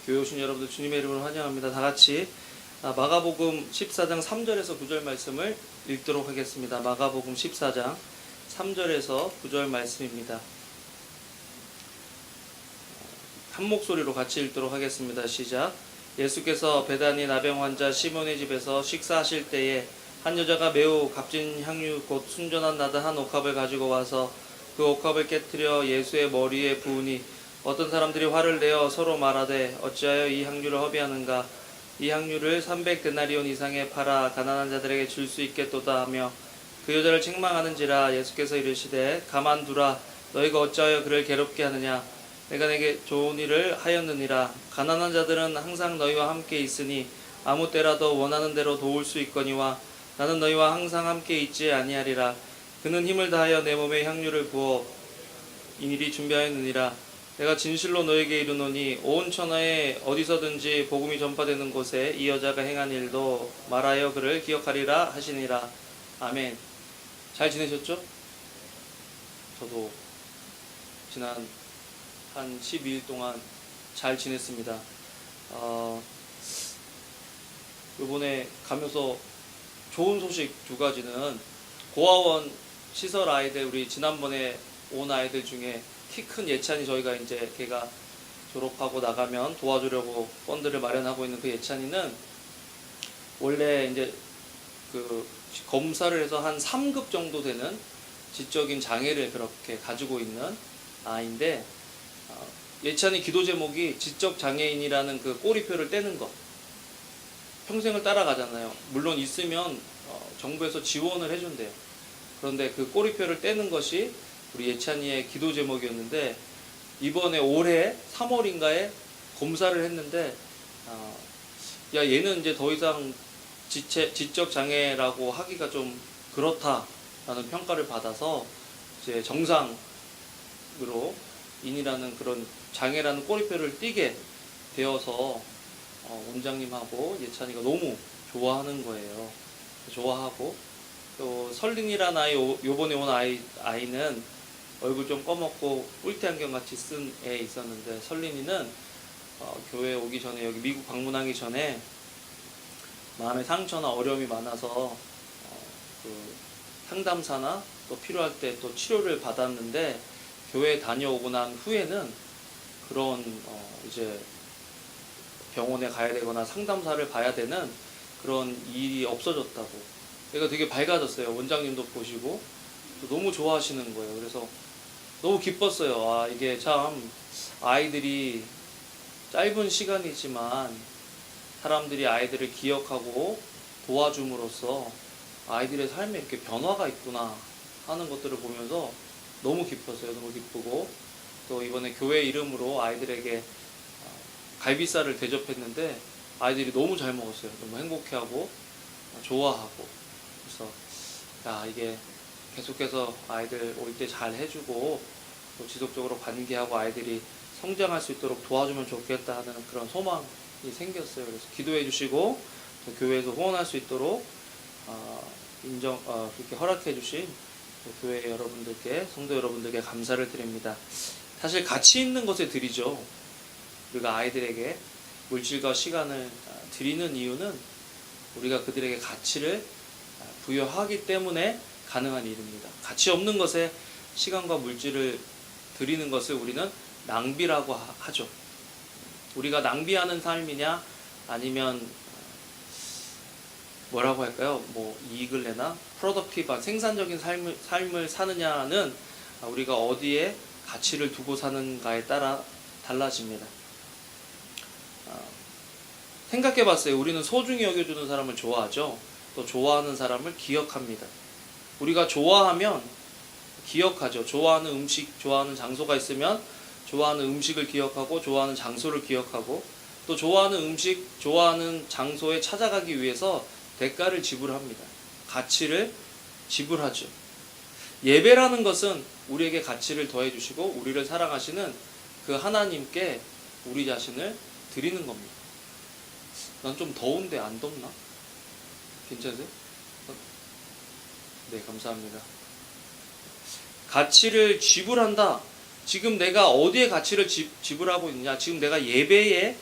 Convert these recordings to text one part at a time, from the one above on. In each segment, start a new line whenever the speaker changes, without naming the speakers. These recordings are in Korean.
교회 오신 여러분들 주님의 이름으로 환영합니다. 다 같이 마가복음 14장 3절에서 9절 말씀을 읽도록 하겠습니다. 마가복음 14장 3절에서 9절 말씀입니다. 한 목소리로 같이 읽도록 하겠습니다. 시작. 예수께서 베다니 나병 환자 시몬의 집에서 식사하실 때에 한 여자가 매우 값진 향유 곧 순전한 나드 한 옥합을 가지고 와서 그 옥합을 깨뜨려 예수의 머리에 부으니 어떤 사람들이 화를 내어 서로 말하되 어찌하여 이 향유를 허비하는가? 이 향유를 300데나리온 이상에 팔아 가난한 자들에게 줄 수 있겠도다 하며 그 여자를 책망하는지라. 예수께서 이르시되 가만두라. 너희가 어찌하여 그를 괴롭게 하느냐? 내가 내게 좋은 일을 하였느니라. 가난한 자들은 항상 너희와 함께 있으니 아무 때라도 원하는 대로 도울 수 있거니와 나는 너희와 항상 함께 있지 아니하리라. 그는 힘을 다하여 내 몸에 향유를 부어 이리 준비하였느니라. 내가 진실로 너에게 이르노니 온 천하에 어디서든지 복음이 전파되는 곳에 이 여자가 행한 일도 말하여 그를 기억하리라 하시니라. 아멘. 잘 지내셨죠? 저도 지난 한 12일 동안 잘 지냈습니다. 이번에 가면서 좋은 소식 두 가지는 고아원 시설 아이들, 우리 지난번에 온 아이들 중에 키 큰 예찬이, 저희가 이제 걔가 졸업하고 나가면 도와주려고 펀드를 마련하고 있는 그 예찬이는 원래 이제 그 검사를 해서 한 3급 정도 되는 지적인 장애를 그렇게 가지고 있는 아이인데, 예찬이 기도 제목이 지적 장애인이라는 그 꼬리표를 떼는 것. 평생을 따라가잖아요. 물론 있으면 정부에서 지원을 해준대요. 그런데 그 꼬리표를 떼는 것이 우리 예찬이의 기도 제목이었는데, 이번에 올해 3월인가에 검사를 했는데 야, 얘는 이제 더 이상 지적 장애라고 하기가 좀 그렇다라는 평가를 받아서 이제 정상으로 인이라는 그런 장애라는 꼬리표를 띄게 되어서 원장님하고 예찬이가 너무 좋아하는 거예요. 좋아하고, 또 설린이라는 아이, 요번에 온 아이는 얼굴 좀 검었고 뿔테 안경 같이 쓴 애 있었는데, 설린이는 교회 오기 전에, 여기 미국 방문하기 전에 마음의 상처나 어려움이 많아서 그 상담사나 또 필요할 때 또 치료를 받았는데, 교회 다녀오고 난 후에는 그런 이제 병원에 가야 되거나 상담사를 봐야 되는 그런 일이 없어졌다고. 얘가 되게 밝아졌어요. 원장님도 보시고 또 너무 좋아하시는 거예요. 그래서 너무 기뻤어요. 이게 참 아이들이 짧은 시간이지만 사람들이 아이들을 기억하고 도와줌으로써 아이들의 삶에 이렇게 변화가 있구나 하는 것들을 보면서 너무 기뻤어요. 너무 기쁘고, 또 이번에 교회 이름으로 아이들에게 갈비살을 대접했는데 아이들이 너무 잘 먹었어요. 너무 행복해하고 좋아하고. 그래서 야, 이게 계속해서 아이들 올 때 잘 해주고 또 지속적으로 관계하고 아이들이 성장할 수 있도록 도와주면 좋겠다 하는 그런 소망이 생겼어요. 그래서 기도해 주시고 또 교회에서 후원할 수 있도록 그렇게 허락해 주신 교회 여러분들께, 성도 여러분들께 감사를 드립니다. 사실 가치 있는 것에 드리죠. 우리가 아이들에게 물질과 시간을 드리는 이유는 우리가 그들에게 가치를 부여하기 때문에 가능한 일입니다. 가치 없는 것에 시간과 물질을 드리는 것을 우리는 낭비라고 하죠. 우리가 낭비하는 삶이냐, 아니면 뭐라고 할까요? 이익을 내나 프로덕티브한 생산적인 삶을 사느냐는 우리가 어디에 가치를 두고 사는가에 따라 달라집니다. 생각해봤어요. 우리는 소중히 여겨주는 사람을 좋아하죠. 또 좋아하는 사람을 기억합니다. 우리가 좋아하면 기억하죠. 좋아하는 음식, 좋아하는 장소가 있으면 좋아하는 음식을 기억하고 좋아하는 장소를 기억하고, 또 좋아하는 음식, 좋아하는 장소에 찾아가기 위해서 대가를 지불합니다. 가치를 지불하죠. 예배라는 것은 우리에게 가치를 더해주시고 우리를 사랑하시는 그 하나님께 우리 자신을 드리는 겁니다. 난 좀 더운데 안 덥나? 괜찮으세요? 네, 감사합니다. 가치를 지불한다. 지금 내가 어디에 가치를 지불하고 있느냐? 지금 내가 예배에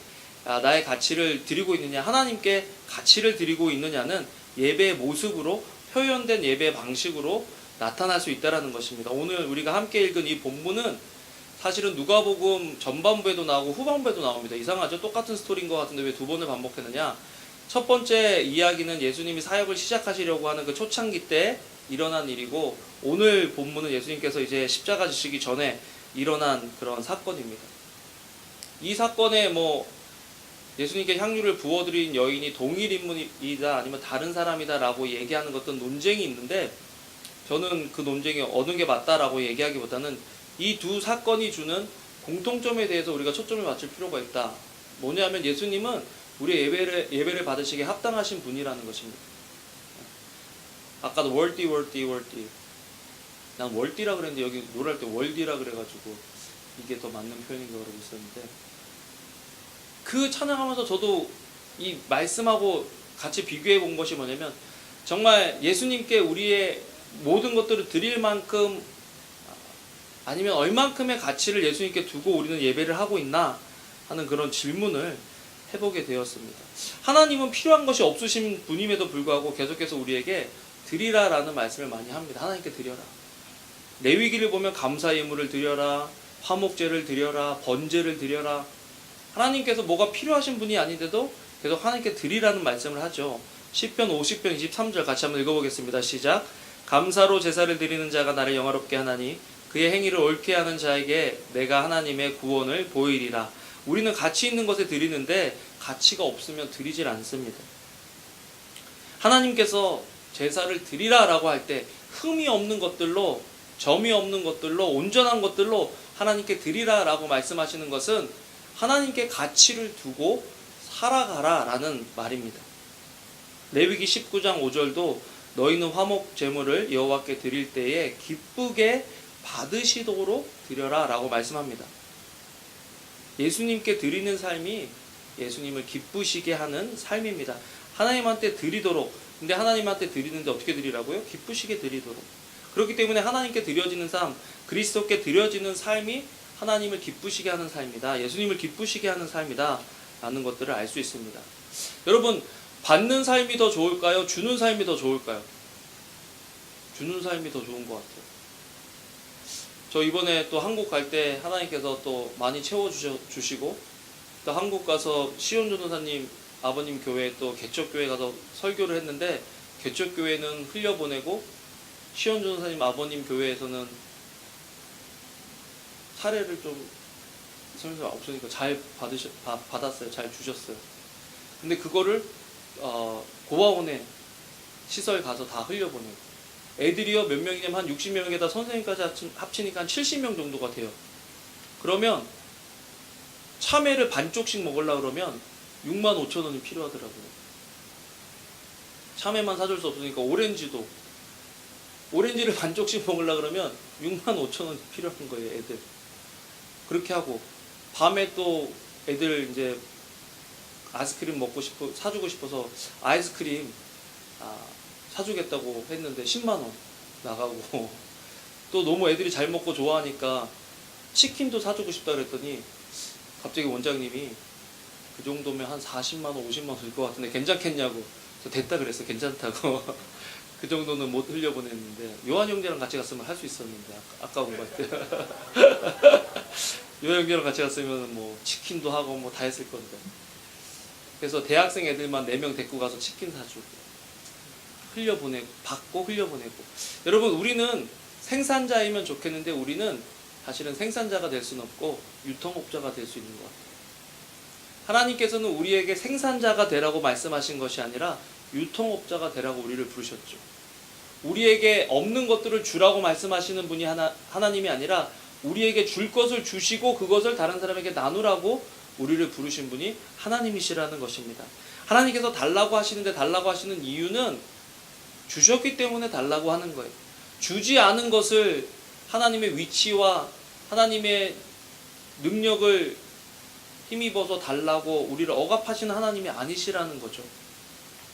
나의 가치를 드리고 있느냐, 하나님께 가치를 드리고 있느냐는 예배의 모습으로, 표현된 예배 방식으로 나타날 수 있다는 것입니다. 오늘 우리가 함께 읽은 이 본문은 사실은 누가복음 전반부에도 나오고 후반부에도 나옵니다. 이상하죠? 똑같은 스토리인 것 같은데 왜 두 번을 반복했느냐? 첫 번째 이야기는 예수님이 사역을 시작하시려고 하는 그 초창기 때 일어난 일이고, 오늘 본문은 예수님께서 이제 십자가 지시기 전에 일어난 그런 사건입니다. 이 사건에 예수님께 향유를 부어드린 여인이 동일 인물이다 아니면 다른 사람이다 라고 얘기하는 것은 논쟁이 있는데, 저는 그 논쟁이 어느 게 맞다라고 얘기하기보다는 이 두 사건이 주는 공통점에 대해서 우리가 초점을 맞출 필요가 있다. 뭐냐면 예수님은 우리 예배를 받으시기에 합당하신 분이라는 것입니다. 아까도 worthy. 난 worthy라 그랬는데 여기 노래할 때 worthy라 그래가지고 이게 더 맞는 표현인 거 알고 있었는데, 그 찬양하면서 저도 이 말씀하고 같이 비교해 본 것이 뭐냐면, 정말 예수님께 우리의 모든 것들을 드릴 만큼 아니면 얼만큼의 가치를 예수님께 두고 우리는 예배를 하고 있나 하는 그런 질문을 해보게 되었습니다. 하나님은 필요한 것이 없으신 분임에도 불구하고 계속해서 우리에게 드리라라는 말씀을 많이 합니다. 하나님께 드려라. 레위기를 보면 감사 예물을 드려라, 화목제를 드려라, 번제를 드려라. 하나님께서 뭐가 필요하신 분이 아닌데도 계속 하나님께 드리라는 말씀을 하죠. 시편 50편 23절 같이 한번 읽어보겠습니다. 시작. 감사로 제사를 드리는 자가 나를 영화롭게 하나니 그의 행위를 옳게 하는 자에게 내가 하나님의 구원을 보이리라. 우리는 가치 있는 것에 드리는데 가치가 없으면 드리질 않습니다. 하나님께서 제사를 드리라라고 할 때 흠이 없는 것들로, 점이 없는 것들로, 온전한 것들로 하나님께 드리라라고 말씀하시는 것은 하나님께 가치를 두고 살아가라라는 말입니다. 레위기 19장 5절도 너희는 화목 제물을 여호와께 드릴 때에 기쁘게 받으시도록 드려라라고 말씀합니다. 예수님께 드리는 삶이 예수님을 기쁘시게 하는 삶입니다. 하나님한테 드리도록. 근데 하나님한테 드리는데 어떻게 드리라고요? 기쁘시게 드리도록. 그렇기 때문에 하나님께 드려지는 삶, 그리스도께 드려지는 삶이 하나님을 기쁘시게 하는 삶이다. 예수님을 기쁘시게 하는 삶이다 라는 것들을 알 수 있습니다. 여러분, 받는 삶이 더 좋을까요? 주는 삶이 더 좋을까요? 주는 삶이 더 좋은 것 같아요. 저 이번에 또 한국 갈 때 하나님께서 또 많이 채워주시고, 또 한국 가서 시온 전도사님 아버님 교회 또 개척교회 가서 설교를 했는데, 개척교회는 흘려보내고 시온 전도사님 아버님 교회에서는 사례를 좀 설명 없으니까 잘 받았어요. 잘 주셨어요. 근데 그거를 고아원에 시설 가서 다 흘려보내고, 애들이요 몇 명이냐면 한 60명에다 선생님까지 합치니까 한 70명 정도가 돼요. 그러면 참외를 반쪽씩 먹으려고 그러면 65,000원이 필요하더라고요. 참외만 사줄 수 없으니까 오렌지를 반쪽씩 먹으려고 그러면 65,000원이 필요한 거예요. 애들. 그렇게 하고 밤에 또 애들 이제 아이스크림 사주고 싶어서 아이스크림 사주겠다고 했는데 10만원 나가고, 또 너무 애들이 잘 먹고 좋아하니까 치킨도 사주고 싶다 그랬더니 갑자기 원장님이 그 정도면 한 40만원 50만원 들 것 같은데 괜찮겠냐고. 그래서 됐다 그랬어. 괜찮다고. 그 정도는 못 흘려보냈는데, 요한 형제랑 같이 갔으면 할 수 있었는데 아까운 것 같아요. 요한 형제랑 같이 갔으면 치킨도 하고 다 했을 건데. 그래서 대학생 애들만 4명 데리고 가서 치킨 사주고 받고 흘려보내고. 여러분, 우리는 생산자이면 좋겠는데 우리는 사실은 생산자가 될 수는 없고 유통업자가 될 수 있는 것 같아요. 하나님께서는 우리에게 생산자가 되라고 말씀하신 것이 아니라 유통업자가 되라고 우리를 부르셨죠. 우리에게 없는 것들을 주라고 말씀하시는 분이 하나님이 아니라 우리에게 줄 것을 주시고 그것을 다른 사람에게 나누라고 우리를 부르신 분이 하나님이시라는 것입니다. 하나님께서 달라고 하시는데 달라고 하시는 이유는 주셨기 때문에 달라고 하는 거예요. 주지 않은 것을 하나님의 위치와 하나님의 능력을 힘입어서 달라고 우리를 억압하시는 하나님이 아니시라는 거죠.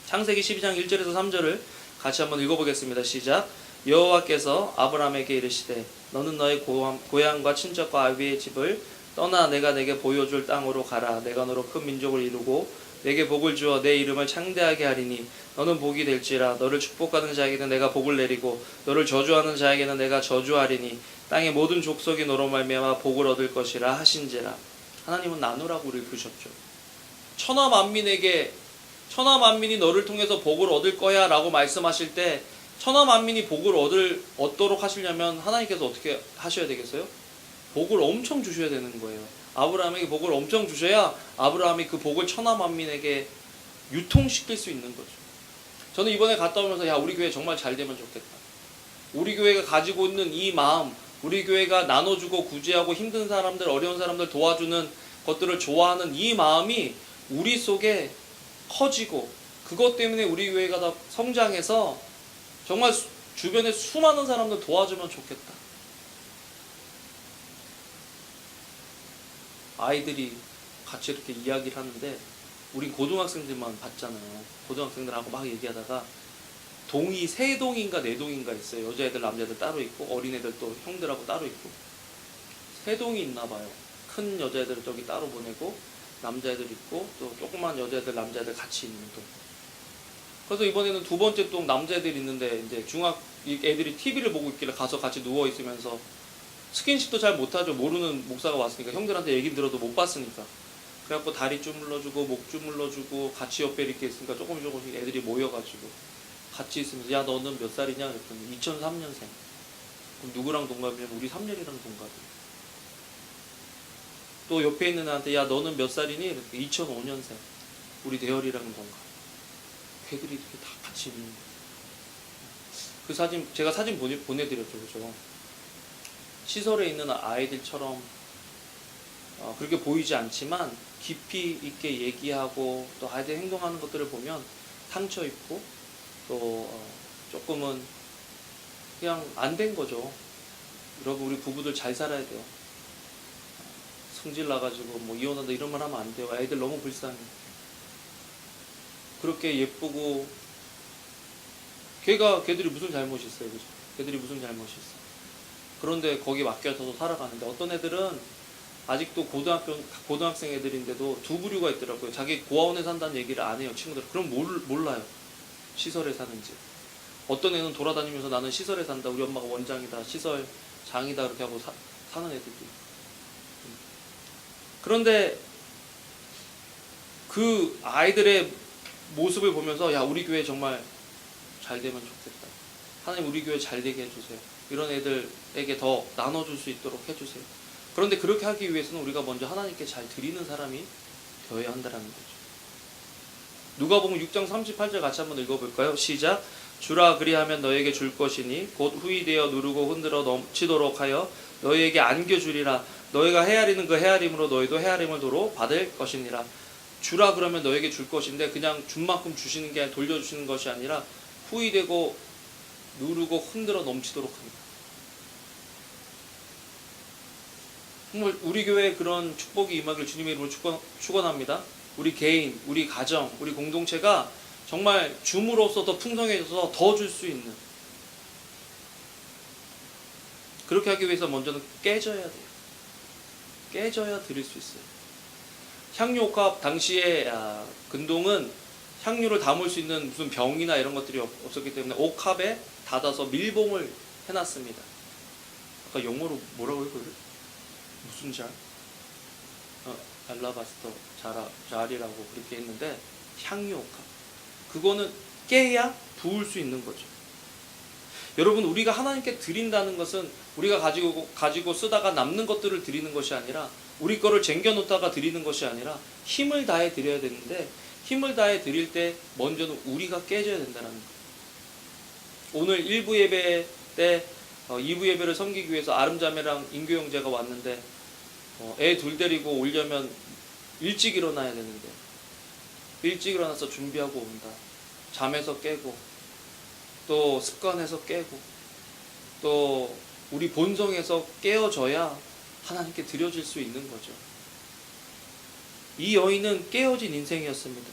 창세기 12장 1절에서 3절을 같이 한번 읽어보겠습니다. 시작. 여호와께서 아브라함에게 이르시되 너는 너의 고향과 친척과 아비의 집을 떠나 내가 내게 보여줄 땅으로 가라. 내가 너로 큰 민족을 이루고 내게 복을 주어 내 이름을 창대하게 하리니 너는 복이 될지라. 너를 축복하는 자에게는 내가 복을 내리고 너를 저주하는 자에게는 내가 저주하리니 땅의 모든 족속이 너로 말미암아 복을 얻을 것이라 하신지라. 하나님은 나누라고 우리를 부르셨죠. 천하 만민이 너를 통해서 복을 얻을 거야 라고 말씀하실 때 천하 만민이 복을 얻도록 하시려면 하나님께서 어떻게 하셔야 되겠어요? 복을 엄청 주셔야 되는 거예요. 아브라함에게 복을 엄청 주셔야 아브라함이 그 복을 천하 만민에게 유통시킬 수 있는 거죠. 저는 이번에 갔다 오면서 야, 우리 교회 정말 잘 되면 좋겠다. 우리 교회가 가지고 있는 이 마음, 우리 교회가 나눠주고 구제하고 힘든 사람들, 어려운 사람들 도와주는 것들을 좋아하는 이 마음이 우리 속에 커지고 그것 때문에 우리 교회가 더 성장해서 정말 주변에 수많은 사람들 도와주면 좋겠다. 아이들이 같이 이렇게 이야기를 하는데 우리 고등학생들만 봤잖아요. 고등학생들하고 막 얘기하다가 동이 3동인가 4동인가 있어요. 여자애들 남자애들 따로 있고 어린애들 또 형들하고 따로 있고 3동이 있나 봐요. 큰 여자애들 저기 따로 보내고 남자애들 있고 또 조그만 여자애들 남자애들 같이 있는 동. 그래서 이번에는 2번째 동 남자애들이 있는데 이제 애들이 TV를 보고 있길래 가서 같이 누워 있으면서 스킨십도 잘 못하죠. 모르는 목사가 왔으니까. 형들한테 얘기 들어도 못 봤으니까. 그래갖고 다리 주물러주고 목 주물러주고 같이 옆에 이렇게 있으니까 조금씩 애들이 모여가지고 같이 있으면서 야, 너는 몇 살이냐 그랬더니 2003년생. 그럼 누구랑 동갑이냐면 우리 3년이랑 동갑이에요. 또 옆에 있는 애한테 야, 너는 몇 살이니? 이렇게 2005년생. 우리 대열이랑 동갑. 걔들이 이렇게 다 같이 있는 거예요. 그 사진 제가 사진 보내드렸죠. 그죠? 시설에 있는 아이들처럼 그렇게 보이지 않지만 깊이 있게 얘기하고 또 아이들 행동하는 것들을 보면 상처 입고 또 조금은 그냥 안 된 거죠. 여러분, 우리 부부들 잘 살아야 돼요. 성질 나가지고 뭐 이혼한다 이런 말 하면 안 돼요. 애들 너무 불쌍해. 그렇게 예쁘고 걔들이 무슨 잘못이 있어요. 그죠? 걔들이 무슨 잘못이 있어. 그런데 거기 맡겨져서 살아가는데 어떤 애들은 아직도 고등학생 애들인데도 두 부류가 있더라고요. 자기 고아원에 산다는 얘기를 안 해요, 친구들. 그럼 몰라요. 시설에 사는지. 어떤 애는 돌아다니면서 나는 시설에 산다. 우리 엄마가 원장이다. 시설 장이다. 그렇게 하고 사는 애들도 있고. 그런데 그 아이들의 모습을 보면서 야, 우리 교회 정말 잘 되면 좋겠다. 하나님 우리 교회 잘 되게 해주세요. 이런 애들에게 더 나눠줄 수 있도록 해주세요. 그런데 그렇게 하기 위해서는 우리가 먼저 하나님께 잘 드리는 사람이 되어야 한다는 거죠. 누가복음 6장 38절 같이 한번 읽어볼까요? 시작. 주라 그리하면 너에게 줄 것이니 곧 후이되어 누르고 흔들어 넘치도록 하여 너희에게 안겨주리라. 너희가 헤아리는 그 헤아림으로 너희도 헤아림을 도로 받을 것이니라. 주라 그러면 너에게 줄 것인데 그냥 준 만큼 주시는 게 아니라 돌려주시는 것이 아니라 후이되고 누르고 흔들어 넘치도록 합니다. 정말 우리 교회에 그런 축복이 임하길 주님의 이름으로 축원합니다. 우리 개인, 우리 가정, 우리 공동체가 정말 줌으로써 더 풍성해져서 더 줄 수 있는, 그렇게 하기 위해서 먼저는 깨져야 돼요. 깨져야 드릴 수 있어요. 향유옥합 당시에 근동은 향유를 담을 수 있는 무슨 병이나 이런 것들이 없었기 때문에 옥합에 닫아서 밀봉을 해놨습니다. 아까 영어로 뭐라고 했거든? 무슨 잘? 알라바스터 자리라고 그렇게 했는데 향유옥합. 그거는 깨야 부을 수 있는 거죠. 여러분, 우리가 하나님께 드린다는 것은 우리가 가지고 쓰다가 남는 것들을 드리는 것이 아니라, 우리 거를 쟁겨놓다가 드리는 것이 아니라 힘을 다해 드려야 되는데, 힘을 다해 드릴 때 먼저는 우리가 깨져야 된다는 거예요. 오늘 1부 예배 때 2부 예배를 섬기기 위해서 아름자매랑 인교 형제가 왔는데 애 둘 데리고 오려면 일찍 일어나야 되는데 일찍 일어나서 준비하고 온다. 잠에서 깨고 또 습관에서 깨고 또 우리 본성에서 깨어져야 하나님께 드려질 수 있는 거죠. 이 여인은 깨어진 인생이었습니다.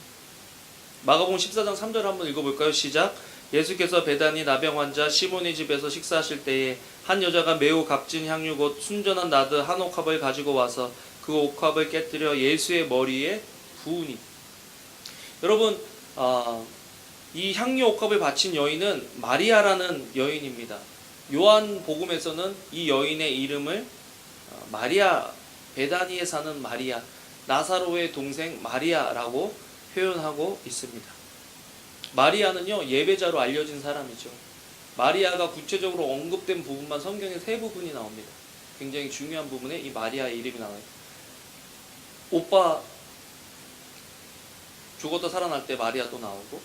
마가복음 14장 3절 한번 읽어볼까요? 시작. 예수께서 베다니 나병 환자 시몬의 집에서 식사하실 때에 한 여자가 매우 값진 향유 곧 순전한 나드 한 옥합을 가지고 와서 그 옥합을 깨뜨려 예수의 머리에 부으니. 여러분, 이 향유 옥합을 바친 여인은 마리아라는 여인입니다. 요한 복음에서는 이 여인의 이름을 마리아, 베다니에 사는 마리아, 나사로의 동생 마리아라고 표현하고 있습니다. 마리아는요, 예배자로 알려진 사람이죠. 마리아가 구체적으로 언급된 부분만 성경에 세 부분이 나옵니다. 굉장히 중요한 부분에 이 마리아의 이름이 나와요. 오빠 죽었다 살아날 때 마리아 또 나오고,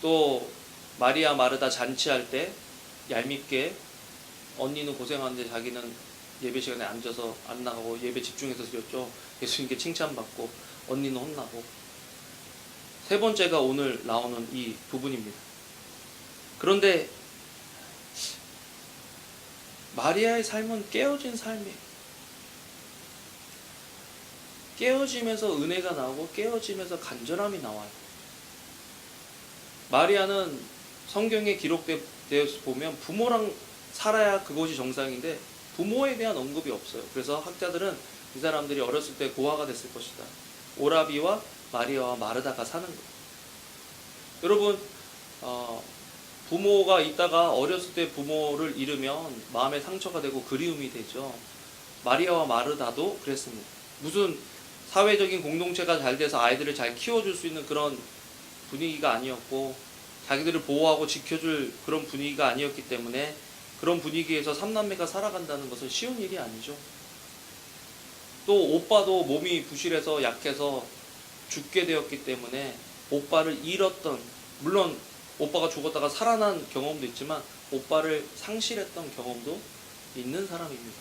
또 마리아 마르다 잔치할 때 얄밉게 언니는 고생하는데 자기는 예배 시간에 앉아서 안 나가고 예배 집중해서 드렸죠. 예수님께 칭찬받고 언니는 혼나고. 세 번째가 오늘 나오는 이 부분입니다. 그런데 마리아의 삶은 깨어진 삶이에요. 깨어지면서 은혜가 나오고 깨어지면서 간절함이 나와요. 마리아는 성경에 기록되어서 보면 부모랑 살아야 그것이 정상인데 부모에 대한 언급이 없어요. 그래서 학자들은 이 사람들이 어렸을 때 고아가 됐을 것이다. 오라비와 마리아와 마르다가 사는 거예요. 여러분, 부모가 있다가 어렸을 때 부모를 잃으면 마음에 상처가 되고 그리움이 되죠. 마리아와 마르다도 그랬습니다. 무슨 사회적인 공동체가 잘 돼서 아이들을 잘 키워줄 수 있는 그런 분위기가 아니었고, 자기들을 보호하고 지켜줄 그런 분위기가 아니었기 때문에 그런 분위기에서 삼남매가 살아간다는 것은 쉬운 일이 아니죠. 또 오빠도 몸이 부실해서 약해서 죽게 되었기 때문에 오빠를 잃었던, 물론 오빠가 죽었다가 살아난 경험도 있지만 오빠를 상실했던 경험도 있는 사람입니다.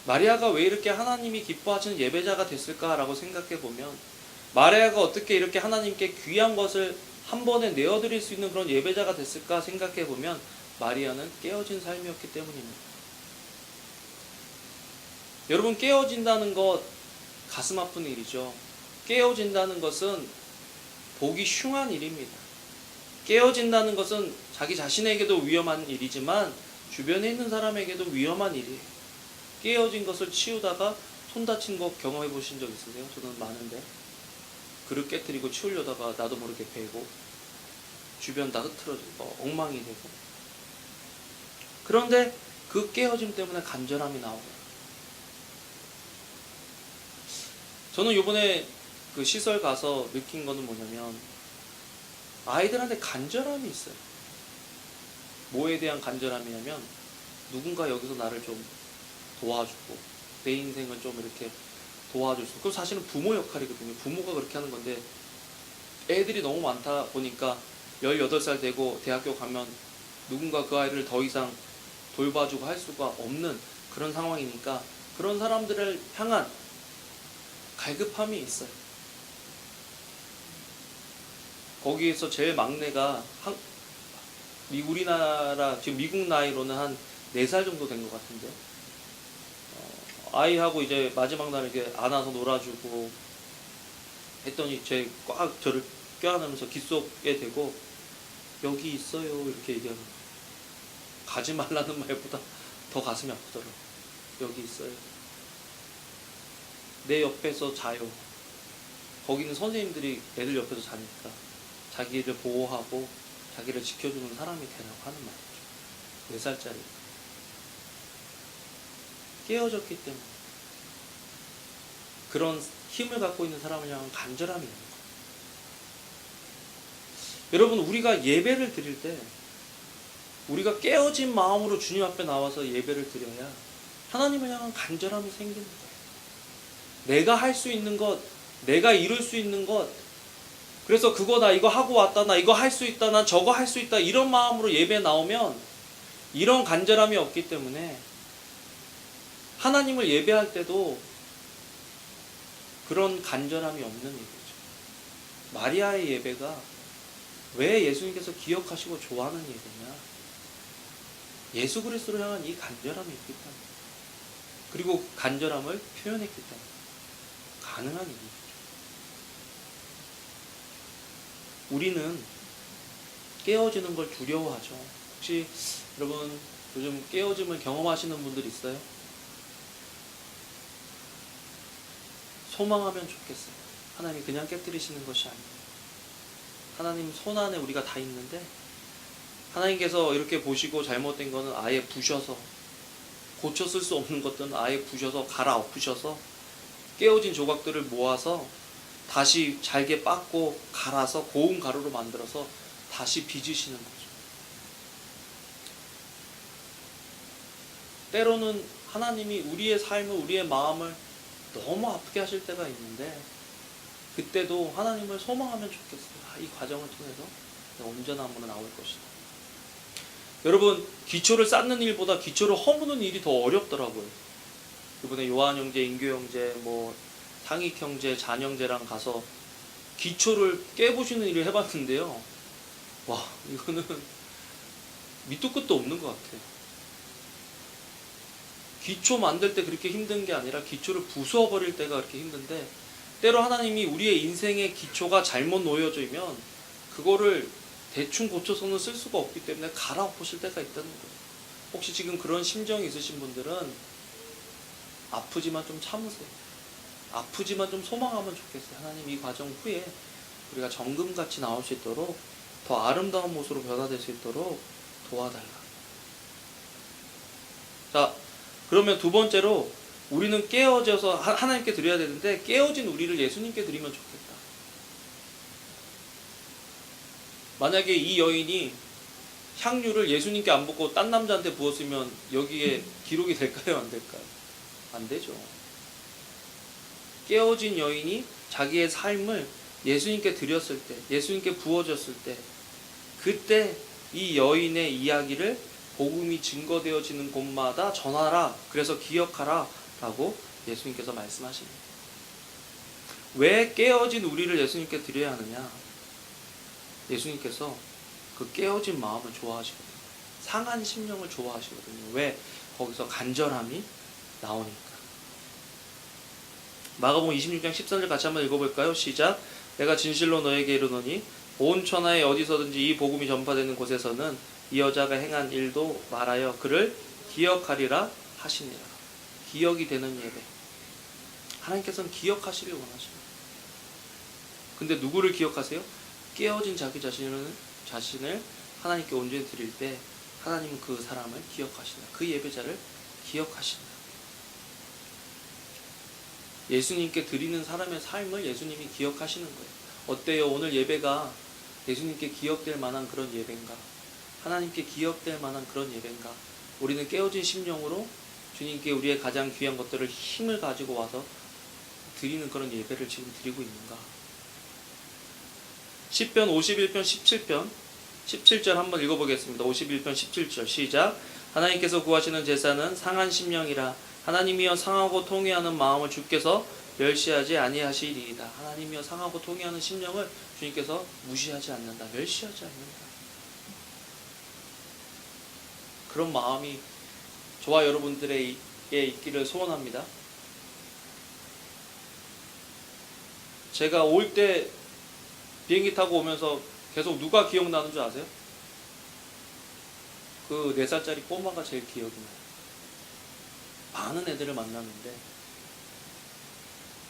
마리아가 왜 이렇게 하나님이 기뻐하시는 예배자가 됐을까라고 생각해 보면, 마리아가 어떻게 이렇게 하나님께 귀한 것을 한 번에 내어드릴 수 있는 그런 예배자가 됐을까 생각해 보면, 마리아는 깨어진 삶이었기 때문입니다. 여러분, 깨어진다는 것 가슴 아픈 일이죠. 깨어진다는 것은 보기 흉한 일입니다. 깨어진다는 것은 자기 자신에게도 위험한 일이지만 주변에 있는 사람에게도 위험한 일이에요. 깨어진 것을 치우다가 손 다친 거 경험해 보신 적 있으세요? 저는 많은데, 그릇 깨뜨리고 치우려다가 나도 모르게 베고 주변 다 흐트러지고 엉망이 되고. 그런데 그 깨어짐 때문에 간절함이 나오고요. 저는 요번에 그 시설 가서 느낀 거는 뭐냐면, 아이들한테 간절함이 있어요. 뭐에 대한 간절함이냐면, 누군가 여기서 나를 좀 도와주고 내 인생을 좀 이렇게 도와줄 수, 그건 사실은 부모 역할이거든요. 부모가 그렇게 하는 건데, 애들이 너무 많다 보니까 18살 되고 대학교 가면 누군가 그 아이를 더 이상 돌봐주고 할 수가 없는 그런 상황이니까 그런 사람들을 향한 갈급함이 있어요. 거기에서 제일 막내가 우리나라 지금 미국 나이로는 한 4살 정도 된 것 같은데, 아이하고 이제 마지막 날 이렇게 안아서 놀아주고 했더니 제 꽉 저를 껴안으면서 귓속에 대고 여기 있어요 이렇게 얘기하는 거예요. 가지 말라는 말보다 더 가슴이 아프더라고요. 여기 있어요. 내 옆에서 자요. 거기는 선생님들이 애들 옆에서 자니까 자기를 보호하고 자기를 지켜주는 사람이 되라고 하는 말이죠. 4살짜리. 깨어졌기 때문에 그런 힘을 갖고 있는 사람을 향한 간절함이 있는 거예요. 여러분, 우리가 예배를 드릴 때 우리가 깨어진 마음으로 주님 앞에 나와서 예배를 드려야 하나님을 향한 간절함이 생기는 거예요. 내가 할 수 있는 것, 내가 이룰 수 있는 것, 그래서 그거 나 이거 하고 왔다, 나 이거 할 수 있다, 나 저거 할 수 있다, 이런 마음으로 예배 나오면 이런 간절함이 없기 때문에 하나님을 예배할 때도 그런 간절함이 없는 얘기죠. 마리아의 예배가 왜 예수님께서 기억하시고 좋아하는 예배냐? 예수 그리스도를 향한 이 간절함이 있기 때문에, 그리고 간절함을 표현했기 때문에 가능한 일이죠. 우리는 깨어지는 걸 두려워하죠. 혹시 여러분 요즘 깨어짐을 경험하시는 분들 있어요? 소망하면 좋겠어요. 하나님이 그냥 깨뜨리시는 것이 아니에요. 하나님 손 안에 우리가 다 있는데 하나님께서 이렇게 보시고 잘못된 거는 아예 부셔서, 고쳐 쓸 수 없는 것들은 아예 부셔서 갈아엎으셔서 깨어진 조각들을 모아서 다시 잘게 빻고 갈아서 고운 가루로 만들어서 다시 빚으시는 거죠. 때로는 하나님이 우리의 삶을, 우리의 마음을 너무 아프게 하실 때가 있는데 그때도 하나님을 소망하면 좋겠어요. 이 과정을 통해서 온전한 문은 나올 것이다. 여러분, 기초를 쌓는 일보다 기초를 허무는 일이 더 어렵더라고요. 이번에 요한 형제, 인교 형제, 상익 형제, 잔 형제랑 가서 기초를 깨부시는 일을 해봤는데요. 와, 이거는 밑도 끝도 없는 것 같아요. 기초 만들 때 그렇게 힘든 게 아니라 기초를 부숴버릴 때가 그렇게 힘든데, 때로 하나님이 우리의 인생의 기초가 잘못 놓여지면 그거를 대충 고쳐서는 쓸 수가 없기 때문에 갈아엎으실 때가 있다는 거예요. 혹시 지금 그런 심정이 있으신 분들은 아프지만 좀 참으세요. 아프지만 좀 소망하면 좋겠어요. 하나님 이 과정 후에 우리가 정금같이 나올 수 있도록, 더 아름다운 모습으로 변화될 수 있도록 도와달라. 자, 그러면 두 번째로 우리는 깨어져서 하나님께 드려야 되는데 깨어진 우리를 예수님께 드리면 좋겠다. 만약에 이 여인이 향유를 예수님께 안 붓고 딴 남자한테 부었으면 여기에 기록이 될까요? 안 될까요? 안 되죠. 깨어진 여인이 자기의 삶을 예수님께 드렸을 때, 예수님께 부어졌을 때, 그때 이 여인의 이야기를 복음이 증거되어지는 곳마다 전하라, 그래서 기억하라 라고 예수님께서 말씀하십니다. 왜 깨어진 우리를 예수님께 드려야 하느냐? 예수님께서 그 깨어진 마음을 좋아하시거든요. 상한 심령을 좋아하시거든요. 왜? 거기서 간절함이 나오니까. 마가복음 26장 14절 같이 한번 읽어볼까요? 시작. 내가 진실로 너에게 이르노니 온 천하에 어디서든지 이 복음이 전파되는 곳에서는 이 여자가 행한 일도 말하여 그를 기억하리라 하시니라. 기억이 되는 예배. 하나님께서는 기억하시길 원하십니다. 근데 누구를 기억하세요? 깨어진 자기 자신을 하나님께 온전히 드릴 때 하나님은 그 사람을 기억하신다. 그 예배자를 기억하신다. 예수님께 드리는 사람의 삶을 예수님이 기억하시는 거예요. 어때요? 오늘 예배가 예수님께 기억될 만한 그런 예배인가? 하나님께 기억될 만한 그런 예배인가? 우리는 깨어진 심령으로 주님께 우리의 가장 귀한 것들을 힘을 가지고 와서 드리는 그런 예배를 지금 드리고 있는가? 시편 51편 17편 17절 한번 읽어보겠습니다. 51편 17절 시작. 하나님께서 구하시는 제사는 상한 심령이라. 하나님이여 상하고 통회하는 마음을 주께서 멸시하지 아니하시리이다. 하나님이여 상하고 통회하는 심령을 주님께서 무시하지 않는다. 멸시하지 않는다. 그런 마음이 저와 여러분들에게 있기를 소원합니다. 제가 올 때 비행기 타고 오면서 계속 누가 기억나는 줄 아세요? 그 4살짜리 꼬마가 제일 기억이 나요. 많은 애들을 만났는데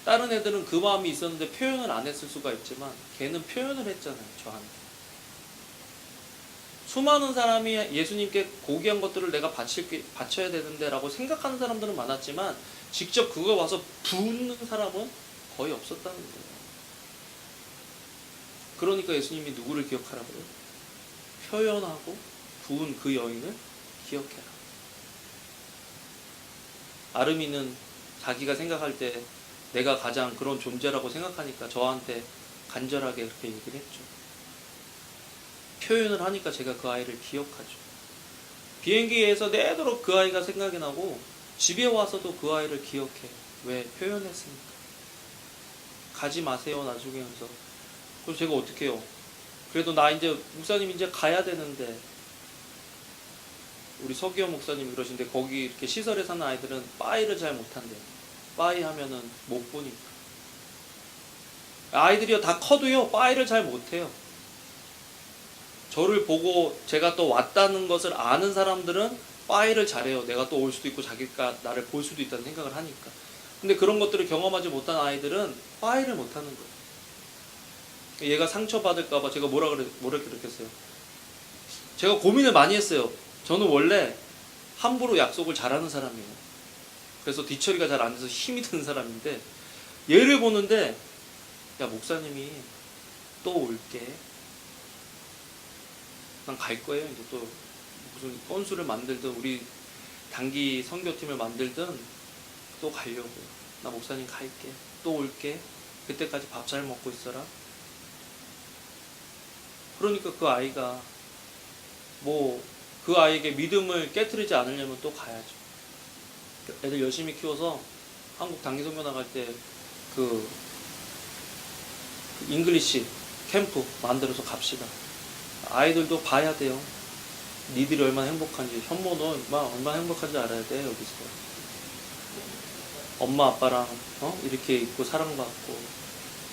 다른 애들은 그 마음이 있었는데 표현을 안 했을 수가 있지만 걔는 표현을 했잖아요. 저한테. 수많은 사람이 예수님께 고귀한 것들을 내가 바쳐야 되는데 라고 생각하는 사람들은 많았지만 직접 그거 와서 붓는 사람은 거의 없었다는 거예요. 그러니까 예수님이 누구를 기억하라고요? 표현하고 부은 그 여인을 기억해라. 아름이는 자기가 생각할 때 내가 가장 그런 존재라고 생각하니까 저한테 간절하게 그렇게 얘기를 했죠. 표현을 하니까 제가 그 아이를 기억하죠. 비행기에서 내도록 그 아이가 생각이 나고 집에 와서도 그 아이를 기억해요. 왜? 표현했으니까. 가지 마세요 나중에 하면서. 그래서 제가 어떻게 해요? 그래도 나 이제 목사님 이제 가야 되는데, 우리 서기현 목사님이 그러신데 거기 이렇게 시설에 사는 아이들은 빠이를 잘 못한대요. 빠이 하면은 못 보니까. 아이들이요 다 커도요 빠이를 잘 못해요. 저를 보고 제가 또 왔다는 것을 아는 사람들은 빠이를 잘해요. 내가 또 올 수도 있고 자기가 나를 볼 수도 있다는 생각을 하니까. 근데 그런 것들을 경험하지 못한 아이들은 파이를 못하는 거예요. 얘가 상처받을까봐 제가 뭐라 그랬겠어요. 제가 고민을 많이 했어요. 저는 원래 함부로 약속을 잘하는 사람이에요. 그래서 뒤처리가 잘 안 돼서 힘이 드는 사람인데, 얘를 보는데 야, 목사님이 또 올게, 난 갈 거예요. 이제 또 무슨 건수를 만들든 우리 단기 선교팀을 만들든 또 가려고요. 나 목사님 갈게, 또 올게, 그때까지 밥 잘 먹고 있어라. 그러니까 그 아이가 그 아이에게 믿음을 깨트리지 않으려면 또 가야죠. 애들 열심히 키워서 한국 단기 선교 나갈 때 그 잉글리시 캠프 만들어서 갑시다. 아이들도 봐야 돼요. 니들이 얼마나 행복한지. 현모도 얼마나 행복한지 알아야 돼. 여기서 엄마 아빠랑 이렇게 있고 사랑받고.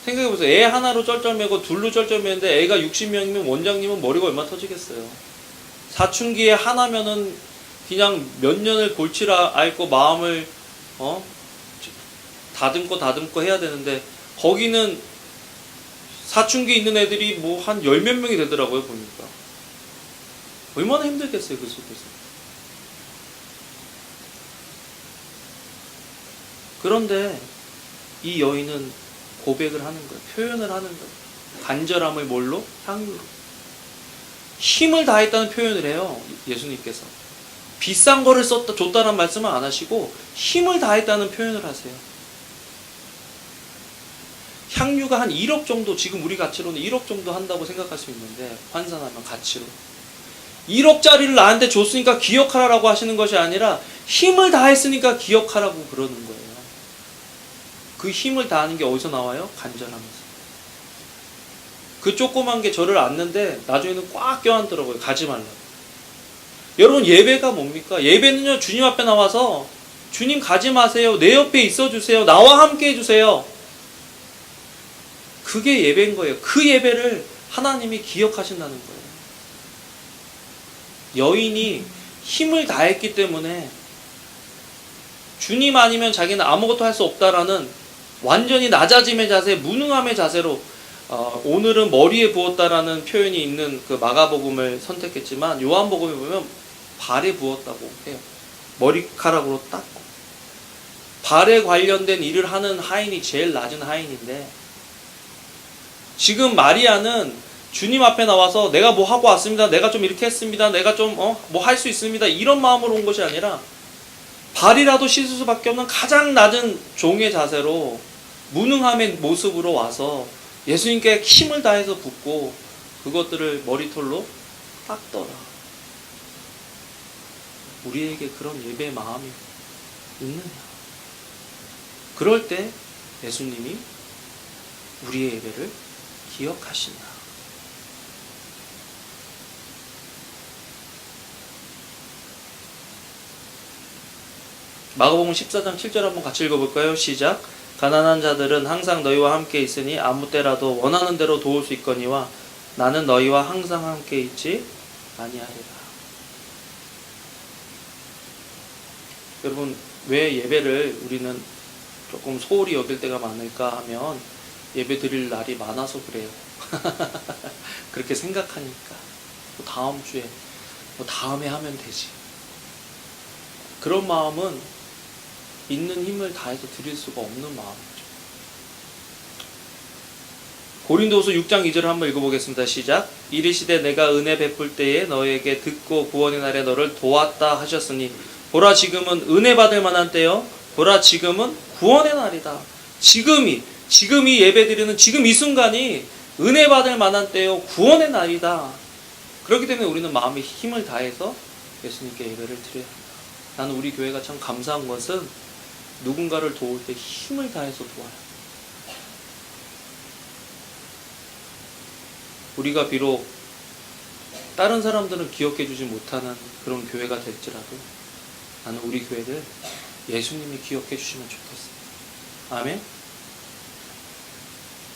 생각해보세요. 애 하나로 쩔쩔매고 둘로 쩔쩔매는데 애가 60명이면 원장님은 머리가 얼마나 터지겠어요. 사춘기에 하나면은 그냥 몇 년을 골치를 앓고 마음을 다듬고 해야 되는데, 거기는 사춘기 있는 애들이 뭐 한 10몇 명이 되더라고요, 보니까. 얼마나 힘들겠어요, 그 속에서. 그런데 이 여인은 고백을 하는 거예요. 표현을 하는 거예요. 간절함을 뭘로? 향유로. 힘을 다했다는 표현을 해요, 예수님께서. 비싼 거를 줬다는 말씀은 안 하시고 힘을 다했다는 표현을 하세요. 향유가 한 1억 정도, 지금 우리 가치로는 1억 정도 한다고 생각할 수 있는데, 환산하면 가치로 1억짜리를 나한테 줬으니까 기억하라고 하시는 것이 아니라 힘을 다했으니까 기억하라고 그러는 거예요. 그 힘을 다하는 게 어디서 나와요? 간절하면서. 그 조그만 게 저를 안는데 나중에는 꽉 껴안더라고요. 가지 말라고. 여러분, 예배가 뭡니까? 예배는요, 주님 앞에 나와서 주님 가지 마세요, 내 옆에 있어 주세요, 나와 함께 해주세요. 그게 예배인 거예요. 그 예배를 하나님이 기억하신다는 거예요. 여인이 힘을 다했기 때문에 주님 아니면 자기는 아무것도 할 수 없다라는 완전히 낮아짐의 자세, 무능함의 자세로, 오늘은 머리에 부었다라는 표현이 있는 그 마가복음을 선택했지만 요한복음에 보면 발에 부었다고 해요. 머리카락으로 닦고. 발에 관련된 일을 하는 하인이 제일 낮은 하인인데, 지금 마리아는 주님 앞에 나와서 내가 뭐 하고 왔습니다, 내가 좀 이렇게 했습니다, 내가 좀 뭐 할 수 있습니다, 이런 마음으로 온 것이 아니라 발이라도 씻을 수밖에 없는 가장 낮은 종의 자세로 무능함의 모습으로 와서 예수님께 힘을 다해서 붓고 그것들을 머리털로 닦더라. 우리에게 그런 예배의 마음이 있느냐? 그럴 때 예수님이 우리의 예배를 기억하신다. 마가복음 14장 7절 한번 같이 읽어볼까요? 시작. 가난한 자들은 항상 너희와 함께 있으니 아무 때라도 원하는 대로 도울 수 있거니와 나는 너희와 항상 함께 있지 아니하리라. 여러분, 왜 예배를 우리는 조금 소홀히 여길 때가 많을까 하면 예배 드릴 날이 많아서 그래요. 그렇게 생각하니까 뭐 다음 주에 뭐 다음에 하면 되지, 그런 마음은 있는 힘을 다해서 드릴 수가 없는 마음이죠. 고린도후서 6장 2절을 한번 읽어보겠습니다. 시작. 이르시되 내가 은혜 베풀 때에 너에게 듣고 구원의 날에 너를 도왔다 하셨으니 보라 지금은 은혜 받을 만한 때요, 보라 지금은 구원의 날이다. 지금이 예배드리는 지금 이 순간이 은혜 받을 만한 때요, 구원의 날이다. 그렇기 때문에 우리는 마음의 힘을 다해서 예수님께 예배를 드려야 합니다. 나는 우리 교회가 참 감사한 것은 누군가를 도울 때 힘을 다해서 도와요. 우리가 비록 다른 사람들은 기억해 주지 못하는 그런 교회가 될지라도 나는 우리 교회를 예수님이 기억해 주시면 좋겠습니다. 아멘?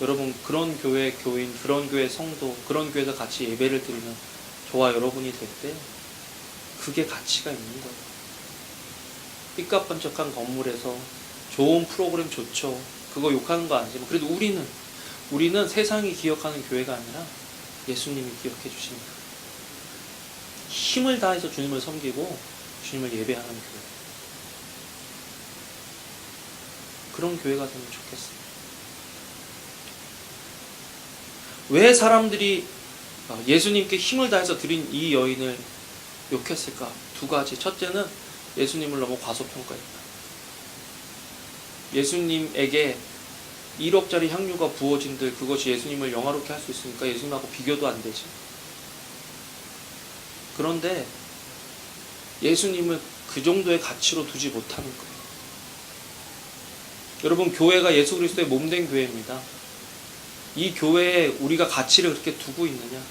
여러분, 그런 교회 교인, 그런 교회 성도, 그런 교회에서 같이 예배를 드리는 저와 여러분이 될 때 그게 가치가 있는 거예요. 삐까뻔쩍한 건물에서 좋은 프로그램 좋죠. 그거 욕하는 거 아니지만 그래도 우리는 세상이 기억하는 교회가 아니라 예수님이 기억해 주십니다. 힘을 다해서 주님을 섬기고 주님을 예배하는 교회. 그런 교회가 되면 좋겠습니다. 왜 사람들이 예수님께 힘을 다해서 드린 이 여인을 욕했을까? 두 가지. 첫째는 예수님을 너무 과소평가했다. 예수님에게 1억짜리 향유가 부어진들 그것이 예수님을 영화롭게 할 수 있으니까 예수님하고 비교도 안 되지. 그런데 예수님을 그 정도의 가치로 두지 못하는 거예요. 여러분, 교회가 예수 그리스도의 몸된 교회입니다. 이 교회에 우리가 가치를 그렇게 두고 있느냐?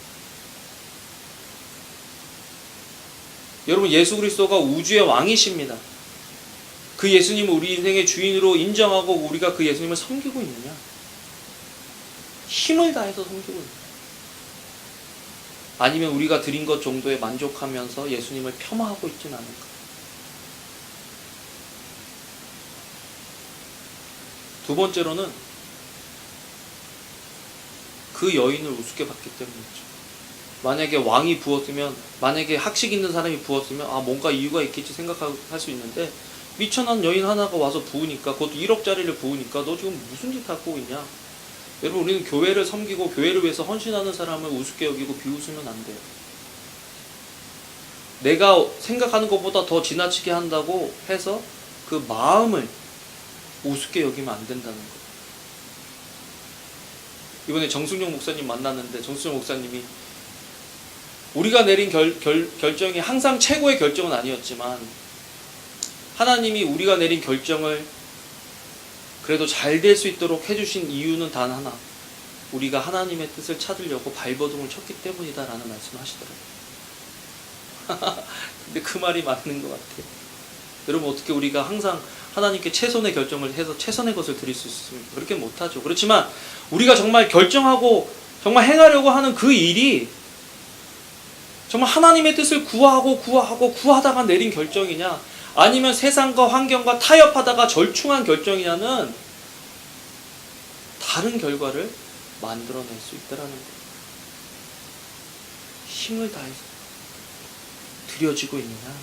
여러분, 예수 그리스도가 우주의 왕이십니다. 그 예수님을 우리 인생의 주인으로 인정하고 우리가 그 예수님을 섬기고 있느냐? 힘을 다해서 섬기고 있느냐? 아니면 우리가 드린 것 정도에 만족하면서 예수님을 폄하하고 있진 않을까? 두 번째로는 그 여인을 우습게 봤기 때문이죠. 만약에 왕이 부었으면, 만약에 학식 있는 사람이 부었으면 뭔가 이유가 있겠지 생각할 수 있는데 미천한 여인 하나가 와서 부으니까, 그것도 1억짜리를 부으니까 너 지금 무슨 짓 하고 있냐? 여러분, 우리는 교회를 섬기고 교회를 위해서 헌신하는 사람을 우습게 여기고 비웃으면 안 돼요. 내가 생각하는 것보다 더 지나치게 한다고 해서 그 마음을 우습게 여기면 안 된다는 거예요. 이번에 정승용 목사님 만났는데 정승용 목사님이 우리가 내린 결정이 항상 최고의 결정은 아니었지만 하나님이 우리가 내린 결정을 그래도 잘 될 수 있도록 해주신 이유는 단 하나, 우리가 하나님의 뜻을 찾으려고 발버둥을 쳤기 때문이다 라는 말씀을 하시더라고요. 근데 그 말이 맞는 것 같아요. 여러분, 어떻게 우리가 항상 하나님께 최선의 결정을 해서 최선의 것을 드릴 수 있습니까? 그렇게 못하죠. 그렇지만 우리가 정말 결정하고 정말 행하려고 하는 그 일이 정말 하나님의 뜻을 구하다가 내린 결정이냐, 아니면 세상과 환경과 타협하다가 절충한 결정이냐는 다른 결과를 만들어낼 수 있다는 거예요. 힘을 다해서 드려지고 있느냐?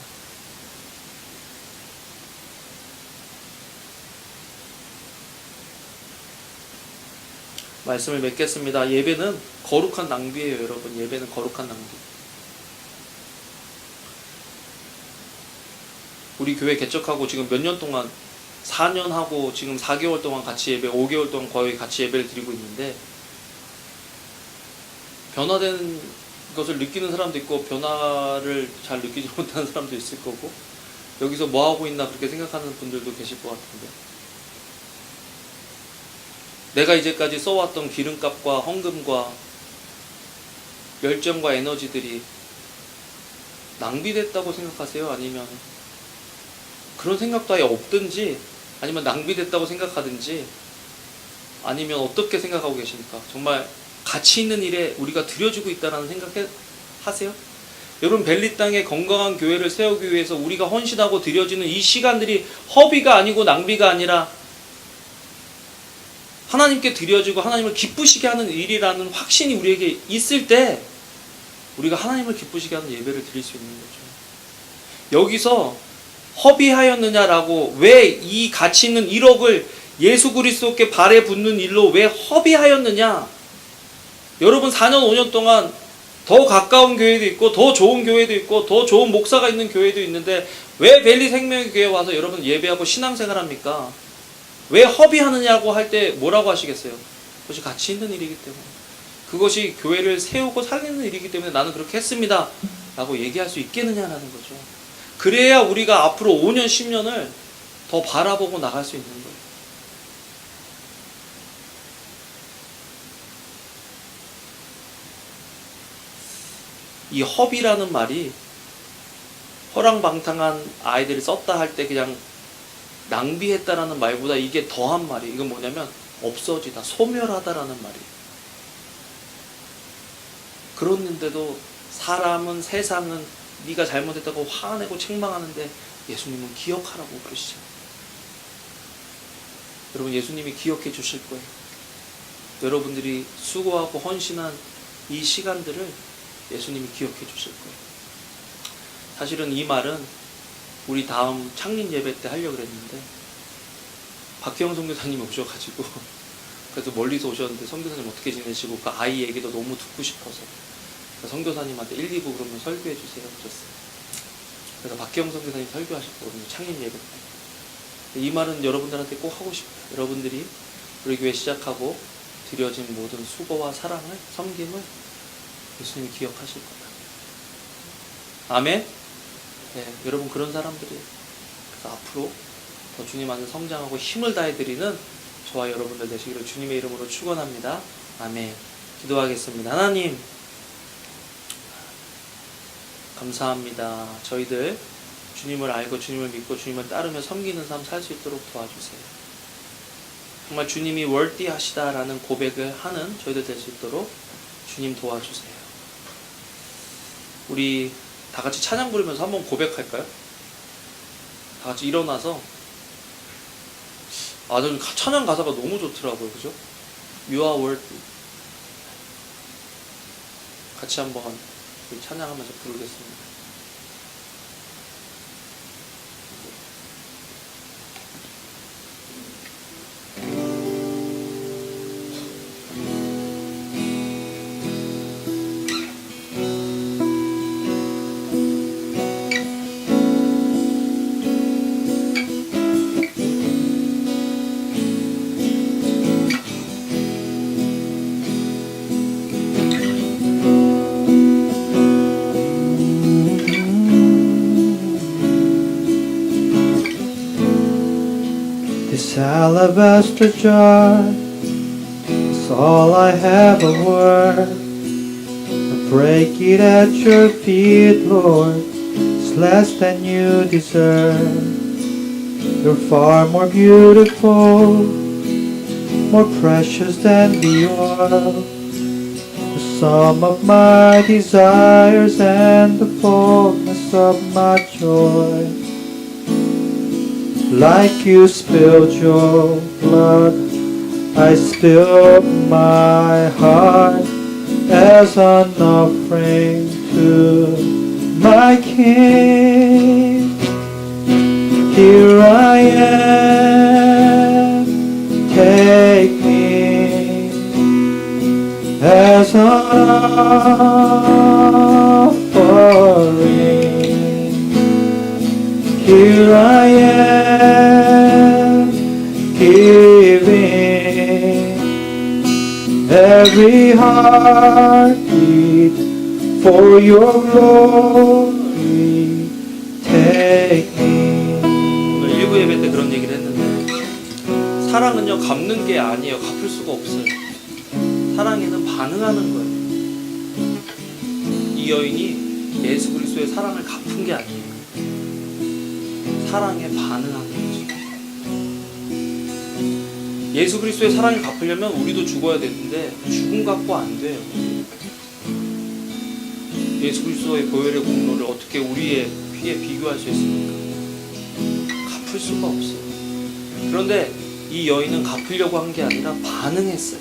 말씀을 맺겠습니다. 예배는 거룩한 낭비예요, 여러분. 예배는 거룩한 낭비. 우리 교회 개척하고 지금 몇 년 동안, 4년 하고 지금 4개월 동안 같이 예배, 5개월 동안 거의 같이 예배를 드리고 있는데, 변화된 것을 느끼는 사람도 있고 변화를 잘 느끼지 못하는 사람도 있을 거고, 여기서 뭐 하고 있나 그렇게 생각하는 분들도 계실 것 같은데, 내가 이제까지 써왔던 기름값과 헌금과 열정과 에너지들이 낭비됐다고 생각하세요? 아니면 그런 생각도 아예 없든지, 아니면 낭비됐다고 생각하든지, 아니면 어떻게 생각하고 계십니까? 정말 가치 있는 일에 우리가 드려주고 있다는 생각하세요? 여러분, 벨리 땅에 건강한 교회를 세우기 위해서 우리가 헌신하고 드려지는 이 시간들이 허비가 아니고 낭비가 아니라 하나님께 드려지고 하나님을 기쁘시게 하는 일이라는 확신이 우리에게 있을 때 우리가 하나님을 기쁘시게 하는 예배를 드릴 수 있는 거죠. 여기서 허비하였느냐라고, 왜 이 가치 있는 1억을 예수 그리스도께 발에 붙는 일로 왜 허비하였느냐? 여러분, 4년 5년 동안 더 가까운 교회도 있고 더 좋은 교회도 있고 더 좋은 목사가 있는 교회도 있는데 왜 벨리 생명의 교회에 와서 여러분 예배하고 신앙생활 합니까? 왜 허비하느냐고 할 때 뭐라고 하시겠어요? 그것이 가치 있는 일이기 때문에, 그것이 교회를 세우고 살리는 일이기 때문에 나는 그렇게 했습니다 라고 얘기할 수 있겠느냐라는 거죠. 그래야 우리가 앞으로 5년 10년을 더 바라보고 나갈 수 있는 거예요. 이 허비라는 말이 허랑방탕한 아이들이 썼다 할 때 그냥 낭비했다라는 말보다 이게 더한 말이, 이건 뭐냐면 없어지다, 소멸하다라는 말이에요. 그런데도 사람은, 세상은 네가 잘못했다고 화내고 책망하는데 예수님은 기억하라고 그러시죠. 여러분 예수님이 기억해 주실 거예요. 여러분들이 수고하고 헌신한 이 시간들을 예수님이 기억해 주실 거예요. 사실은 이 말은 우리 다음 창립 예배 때 하려고 그랬는데 박혜영 선교사님이 오셔가지고 그래서 멀리서 오셨는데 선교사님 어떻게 지내시고 그 아이 얘기도 너무 듣고 싶어서 선교사님한테 1, 2부 그러면 설교해 주세요 그랬어요. 그래서 박혜영 선교사님 설교하셨거든요. 창립 예배 때. 이 말은 여러분들한테 꼭 하고 싶어요. 여러분들이 우리 교회 시작하고 드려진 모든 수고와 사랑을, 섬김을 예수님이 기억하실 거다. 아멘? 네, 여러분 그런 사람들이에요. 그래서 앞으로 더 주님 안에 성장하고 힘을 다해드리는 저와 여러분들 되시기를 주님의 이름으로 축원합니다. 아멘. 기도하겠습니다. 하나님 감사합니다. 저희들 주님을 알고 주님을 믿고 주님을 따르며 섬기는 삶 살 수 있도록 도와주세요. 정말 주님이 월디하시다라는 고백을 하는 저희들 될 수 있도록 주님 도와주세요. 우리 다 같이 찬양 부르면서 한번 고백할까요? 다 같이 일어나서 저 찬양 가사가 너무 좋더라고요. 그죠? You are worthy. 같이 한번 찬양하면서 부르겠습니다.
This alabaster jar is all I have of worth. I break it at your feet, Lord. It's less than you deserve. You're far more beautiful, more precious than the oil. The sum of my desires and the fullness of my joy. Like you spilled your blood, I spilled my heart as an offering to my King. Here I am, take me as an offering. Here I am, giving every heartbeat for your glory. Take me.
오늘 1부 예배 때 그런 얘기를 했는데 사랑은요 갚는 게 아니에요. 갚을 수가 없어요. 사랑에는 반응하는 거예요. 이 여인이 예수 그리스도의 사랑을 갚은 게 아니에요. 사랑에 반응한 거죠. 예수 그리스도의 사랑을 갚으려면 우리도 죽어야 되는데 죽음 갖고 안 돼요. 예수 그리스도의 보혈의 공로를 어떻게 우리의 피에 비교할 수 있습니까? 갚을 수가 없어요. 그런데 이 여인은 갚으려고 한 게 아니라 반응했어요.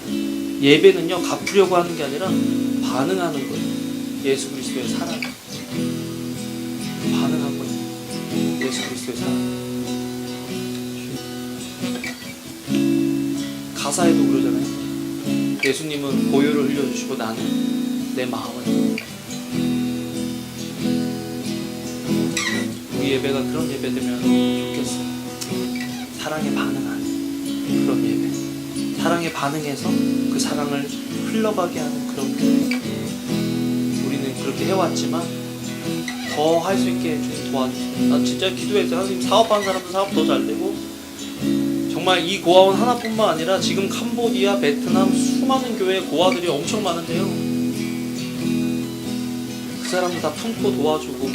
예배는요 갚으려고 하는 게 아니라 반응하는 거예요. 예수 그리스도의 사랑 반응한 거예요. 예수 그리스도의 사랑. 가사에도 그러잖아요. 예수님은 보혈을 흘려주시고 나는 내 마음을. 우리 예배가 그런 예배 되면 좋겠어요. 사랑에 반응하는 그런 예배. 사랑에 반응해서 그 사랑을 흘러가게 하는 그런 교회. 우리는 그렇게 해왔지만 더 할 수 있게 주님 도와주세요. 나 진짜 기도했어요. 하나님 사업하는 사람도 사업 더 잘 되고 정말 이 고아원 하나뿐만 아니라 지금 캄보디아, 베트남 수많은 교회 고아들이 엄청 많은데요. 그 사람들 다 품고 도와주고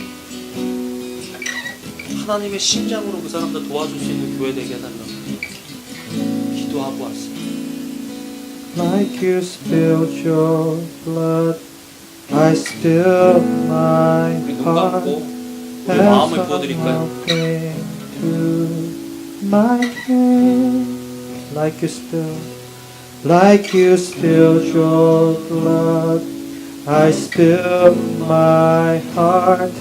하나님의 심장으로 그 사람들 도와줄 수 있는 교회 되게 해달라고 기도하고 왔어요.
Like you spilled your blood, I spilled my
우리 눈
heart
감고 우리
as
마음을
an
부어드릴까요?
offering to my King. like you spilled your blood. I spilled my heart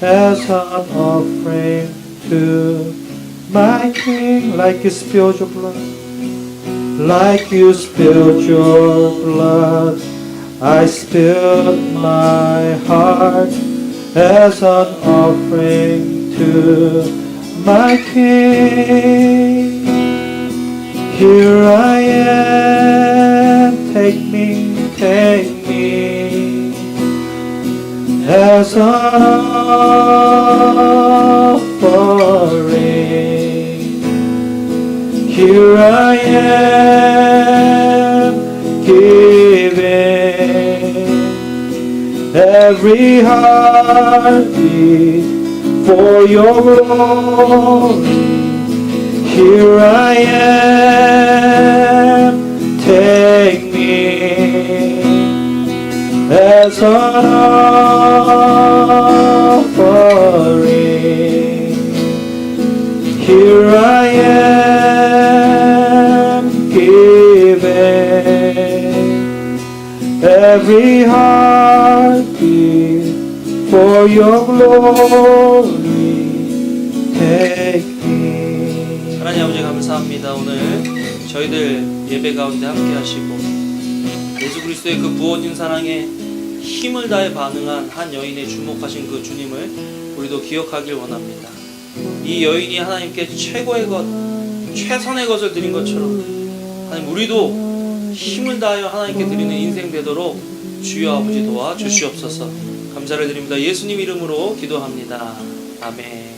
as an offering to my King, like you spilled your blood. Like you spilled your blood, I spilled my heart as an offering to my King. Here I am, take me as an offering. Here I am, giving every heartbeat for your glory. Here I am, take me as an offering. Here I am, giving every heartbeat for your glory. Take me.
하나님 아버지 감사합니다. 오늘 저희들 예배 가운데 함께 하시고 예수 그리스도의 그 부어진 사랑에 힘을 다해 반응한 한 여인에 주목하신 그 주님을 우리도 기억하길 원합니다. 이 여인이 하나님께 최고의 것, 최선의 것을 드린 것처럼 하나님 우리도 힘을 다하여 하나님께 드리는 인생 되도록 주여 아버지 도와 주시옵소서. 감사를 드립니다. 예수님 이름으로 기도합니다. 아멘.